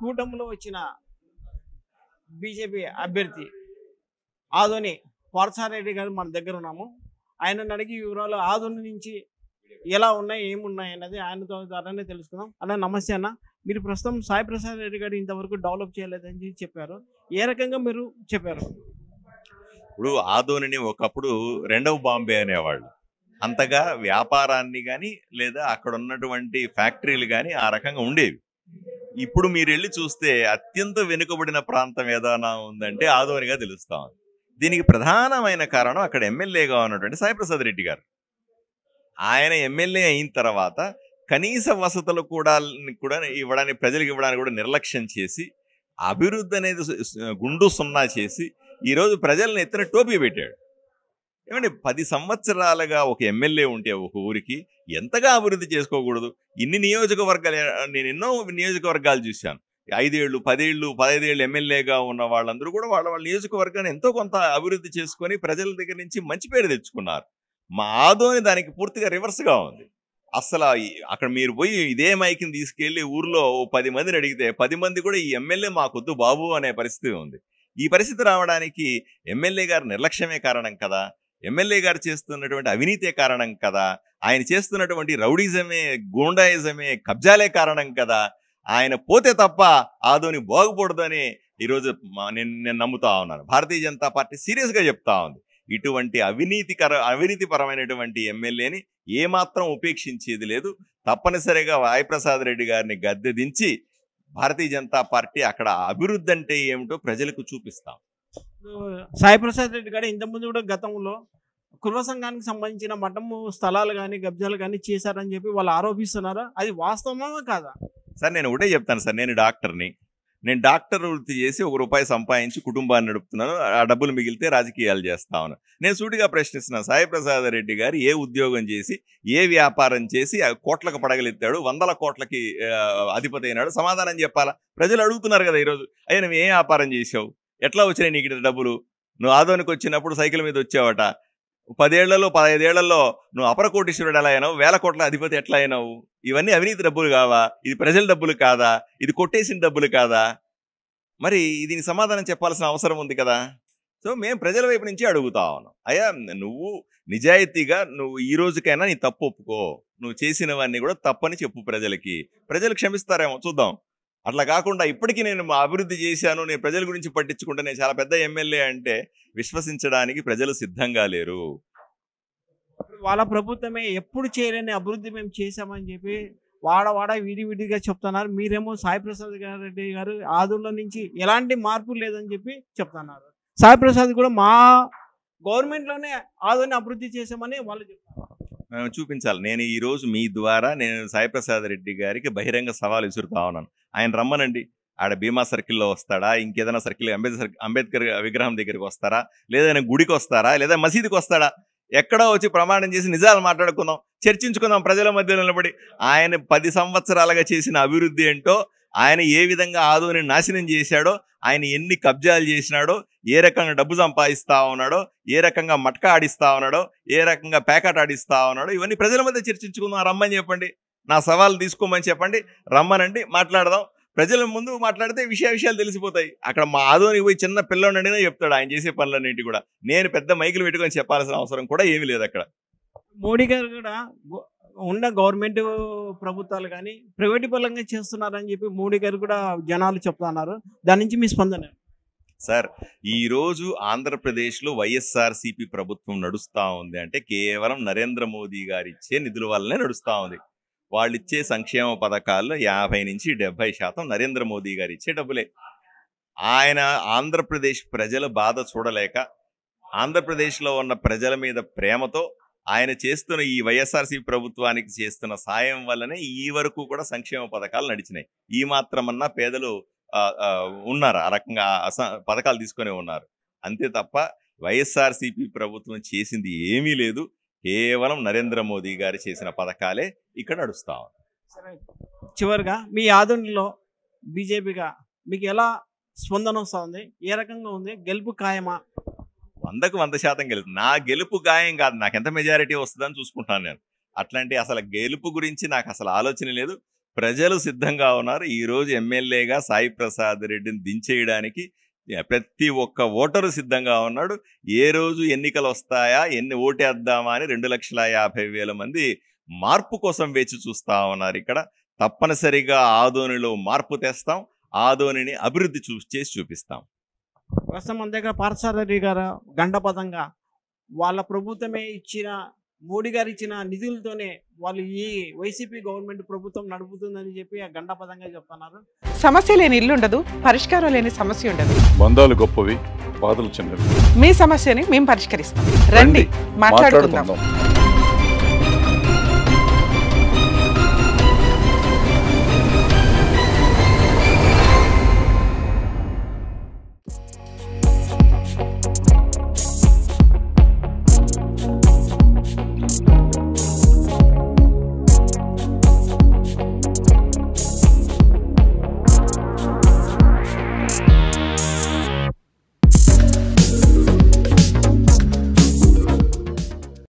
కూటమిలో వచ్చిన బీజేపీ అభ్యర్థి ఆదోని పార్థసారథి గారు మన దగ్గర ఉన్నాము. ఆయనను అడిగి వివరాలు ఆదోని నుంచి ఎలా ఉన్నాయి, ఏమున్నాయి అన్నది ఆయనతో ద్వారానే తెలుసుకుందాం. అన్న నమస్తే అన్న, మీరు ప్రస్తుతం సాయి ప్రసాద్ రెడ్డి గారు ఇంతవరకు డెవలప్ చేయలేదని చెప్పారు. ఏ రకంగా మీరు చెప్పారు? ఇప్పుడు ఆదోనిని ఒకప్పుడు రెండవ బాంబే అనేవాళ్ళు. అంతగా వ్యాపారాన్ని కానీ లేదా అక్కడ ఉన్నటువంటి ఫ్యాక్టరీలు కానీ ఆ రకంగా ఉండేవి. ఇప్పుడు మీరు వెళ్ళి చూస్తే అత్యంత వెనుకబడిన ప్రాంతం ఏదైనా ఉందంటే ఆదోనిగా తెలుస్తా ఉంది. దీనికి ప్రధానమైన కారణం అక్కడ ఎమ్మెల్యేగా ఉన్నటువంటి సాయి ప్రసాద్ రెడ్డి గారు. ఆయన ఎమ్మెల్యే అయిన తర్వాత కనీస వసతులు కూడా ఇవ్వడానికి, ప్రజలకు ఇవ్వడానికి కూడా నిర్లక్ష్యం చేసి, అభివృద్ధి అనేది గుండు సున్నా చేసి ఈరోజు ప్రజలను ఎత్తున టోపీ పెట్టాడు. ఏమంటే 10 సంవత్సరాలుగా ఒక ఎమ్మెల్యే ఉంటే ఒక ఊరికి ఎంతగా అభివృద్ధి చేసుకోకూడదు? ఇన్ని నియోజకవర్గాలు, నేను ఎన్నో నియోజకవర్గాలు చూశాను. 5 ఏళ్ళు 10 ఏళ్ళు 15 ఏళ్ళు ఎమ్మెల్యేగా ఉన్న వాళ్ళందరూ కూడా వాళ్ళ నియోజకవర్గాన్ని ఎంతో కొంత అభివృద్ధి చేసుకొని ప్రజల దగ్గర నుంచి మంచి పేరు తెచ్చుకున్నారు. మా ఆదోని దానికి పూర్తిగా రివర్స్గా ఉంది. అసలు అక్కడ మీరు పోయి ఇదే మైకిని తీసుకెళ్లి ఊర్లో 10 మందిని అడిగితే 10 మంది కూడా ఈ ఎమ్మెల్యే మాకొద్దు బాబు అనే పరిస్థితి ఉంది. ఈ పరిస్థితి రావడానికి ఎమ్మెల్యే గారు నిర్లక్ష్యమే కారణం కదా, ఎమ్మెల్యే గారు చేస్తున్నటువంటి అవినీతే కారణం కదా, ఆయన చేస్తున్నటువంటి రౌడీజమే, గూండాయిజమే, కబ్జాలే కారణం కదా. ఆయన పోతే తప్ప ఆదోని బాగుపడదని ఈరోజు నేను నమ్ముతా ఉన్నాను. భారతీయ జనతా పార్టీ సీరియస్గా చెప్తా ఉంది. ఇటువంటి అవినీతిపరమైనటువంటి ఎమ్మెల్యేని ఏమాత్రం ఉపేక్షించేది లేదు. తప్పనిసరిగా వాయప్రసాద్ రెడ్డి గారిని గద్దె దించి భారతీయ జనతా పార్టీ అక్కడ అభివృద్ధి అంటే ఏమిటో ప్రజలకు చూపిస్తాం. సాయి ప్రసాద్ రెడ్డి గారు ఇంతకుముందు కూడా గతంలో కుర్వ సంఘానికి సంబంధించిన మఠము స్థలాలు కానీ కబ్జాలు కానీ చేశారని చెప్పి వాళ్ళు ఆరోపిస్తున్నారా? అది వాస్తవమా కాదా? సార్ నేను ఒకటే చెప్తాను సార్, నేను డాక్టర్ని. నేను డాక్టర్ వృత్తి చేసి ₹1 సంపాదించి కుటుంబాన్ని నడుపుతున్నాను. ఆ డబ్బులు మిగిలితే రాజకీయాలు చేస్తా ఉన్నాను. నేను సూటిగా ప్రశ్నిస్తున్నాను, సాయి ప్రసాద్ రెడ్డి గారు ఏ ఉద్యోగం చేసి, ఏ వ్యాపారం చేసి కోట్లకు పడగలెత్తాడు, 100 కోట్లకి అధిపతి అయినాడు? సమాధానం చెప్పాలా? ప్రజలు అడుగుతున్నారు కదా ఈరోజు. అయ్యా నువ్వు ఏ వ్యాపారం చేసావు, ఎట్లా వచ్చినాయి నీకు డబ్బులు? నువ్వు ఆదోనికి వచ్చినప్పుడు సైకిల్ మీద వచ్చావట. 10 ఏళ్లలో 15 ఏళ్లలో నువ్వు అపర కోటీశ్వరుడు ఎలా అయినావు, 1000 కోట్ల అధిపతి ఎట్లా అయినావు? ఇవన్నీ అవినీతి డబ్బులు కావా? ఇది ప్రజల డబ్బులు కాదా? ఇది కొట్టేసిన డబ్బులు కాదా? మరి దీనికి సమాధానం చెప్పాల్సిన అవసరం ఉంది కదా. సో మేము ప్రజల వైపు నుంచి అడుగుతా ఉన్నాం, అయ్యా నువ్వు నిజాయితీగా నువ్వు ఈ రోజుకైనా నీ తప్పు ఒప్పుకో, నువ్వు చేసినవన్నీ కూడా తప్పని చెప్పు ప్రజలకి. ప్రజలు క్షమిస్తారేమో చూద్దాం. అట్లా కాకుండా ఇప్పటికీ నేను అభివృద్ధి చేశాను, నేను ప్రజల గురించి పట్టించుకుంటే నేను చాలా పెద్ద ఎమ్మెల్యే అంటే విశ్వసించడానికి ప్రజలు సిద్ధంగా లేరు. వాళ్ళ ప్రభుత్వమే ఎప్పుడు చేయలేని అభివృద్ధి మేము చేశామని చెప్పి వాడ విడివిడిగా చెప్తున్నారు. మీరేమో సాయి ప్రసాద్ రెడ్డి గారు ఆదోనిలో నుంచి ఎలాంటి మార్పు లేదని చెప్పి చెప్తున్నారు. సాయి ప్రసాద్ కూడా మా గవర్నమెంట్లోనే ఆదోని అభివృద్ధి చేశామని వాళ్ళు చెప్తున్నారు. చూపించాలి. నేను ఈరోజు మీ ద్వారా నేను సాయి ప్రసాద్ రెడ్డి గారికి బహిరంగ సవాల్ విసురుతా ఉన్నాను. ఆయన రమ్మనండి, ఆడ భీమా సర్కిల్లో వస్తాడా, ఇంకేదైనా సర్కిల్ అంబేద్కర్ విగ్రహం దగ్గరికి వస్తారా, లేదా గుడికి వస్తారా, లేదా మసీదుకి వస్తాడా? ఎక్కడో వచ్చి ప్రమాణం చేసి నిజాలు మాట్లాడుకుందాం, చర్చించుకుందాం ప్రజల మధ్య నిలబడి. ఆయన 10 సంవత్సరాలుగా చేసిన అభివృద్ధి ఏంటో, ఆయన ఏ విధంగా ఆదోని నాశనం చేశాడో, ఆయన ఎన్ని కబ్జాలు చేసినాడో, ఏ రకంగా డబ్బు సంపాదిస్తా ఉన్నాడో, ఏ రకంగా మట్కా ఆడిస్తా ఉన్నాడో, ఏ రకంగా ప్యాకెట్ ఆడిస్తా ఉన్నాడో, ఇవన్నీ ప్రజల మధ్య చర్చించుకుందాం. రమ్మని చెప్పండి, నా సవాల్ తీసుకోమని చెప్పండి, రమ్మనండి, మాట్లాడదాం. ప్రజల ముందు మాట్లాడితే విషయాలు తెలిసిపోతాయి. అక్కడ మా ఆదోని పోయి చిన్న పిల్లడినే చెప్తాడు ఆయన చేసే పనులన్నింటి కూడా. నేను పెద్ద మైకులు పెట్టుకొని చెప్పాల్సిన అవసరం కూడా ఏమీ లేదు. అక్కడ మోడీ గారు కూడా ఉన్న గవర్నమెంట్ ప్రభుత్వాలు కానీ ప్రైవేట్ పరంగా చేస్తున్నారని చెప్పి మోడీ గారు కూడా జనాలు చెప్తున్నారు. దాని నుంచి మీ స్పందన? సార్ ఈరోజు ఆంధ్రప్రదేశ్లో వైఎస్ఆర్సీపీ ప్రభుత్వం నడుస్తూ ఉంది అంటే కేవలం నరేంద్ర మోదీ గారు ఇచ్చే నిధుల వల్లనే నడుస్తూ ఉంది. వాళ్ళు ఇచ్చే సంక్షేమ పథకాల్లో 50 నుంచి 70% నరేంద్ర మోదీ గారు ఇచ్చే డబ్బులే. ఆయన ఆంధ్రప్రదేశ్ ప్రజల బాధ చూడలేక, ఆంధ్రప్రదేశ్లో ఉన్న ప్రజల మీద ప్రేమతో ఆయన చేస్తున్న ఈ వైఎస్ఆర్సీపీ ప్రభుత్వానికి చేస్తున్న సాయం వల్లనే ఈ వరకు కూడా సంక్షేమ పథకాలు నడిచినాయి. ఈ మాత్రమన్నా పేదలు ఉన్నారు, ఆ రకంగా పథకాలు తీసుకొని ఉన్నారు. అంతే తప్ప వైఎస్ఆర్సీపీ ప్రభుత్వం చేసింది ఏమీ లేదు. కేవలం నరేంద్ర మోదీ గారు చేసిన పథకాలే ఇక్కడ నడుస్తా ఉన్నాయి. చివరిగా మీ ఆదోనిలో బీజేపీగా మీకు ఎలా స్పందన వస్తూ ఉంది? ఏ రకంగా ఉంది? గెలుపు ఖాయమా? 100కు 100% గెలుపు. నా గెలుపు ఖాయం కాదు, నాకు ఎంత మెజారిటీ వస్తుందని చూసుకుంటాను నేను. అట్లాంటి అసలు గెలుపు గురించి నాకు అసలు ఆలోచన లేదు. ప్రజలు సిద్ధంగా ఉన్నారు. ఈరోజు ఎమ్మెల్యేగా సాయి ప్రసాద్ రెడ్డిని దించేయడానికి ప్రతి ఒక్క ఓటరు సిద్ధంగా ఉన్నాడు. ఏ రోజు ఎన్నికలు వస్తాయా, ఎన్ని ఓటేద్దామా అని 2,50,000 మంది మార్పు కోసం వేచి చూస్తా ఉన్నారు. ఇక్కడ తప్పనిసరిగా ఆదోనిలో మార్పు తెస్తాం, ఆదోనిని అభివృద్ధి చేసి చూపిస్తాం. ప్రస్తుతం మన దగ్గర పార్థసారథి గారు గండపదంగా వాళ్ళ ప్రభుత్వమే ఇచ్చిన, మోడీ గారు ఇచ్చిన నిధులతోనే వాళ్ళు ఈ వైసీపీ గవర్నమెంట్ ప్రభుత్వం నడుపుతుందని చెప్పి ఆ గండపదంగా చెప్తున్నారు. సమస్య లేని ఇల్లు ఉండదు, పరిష్కారం లేని సమస్య ఉండదు. బంధాలు గొప్పవి, బాధలు చిన్నవి. మీ సమస్యని మేము పరిష్కరిస్తాం. రండి మాట్లాడుకుందాం.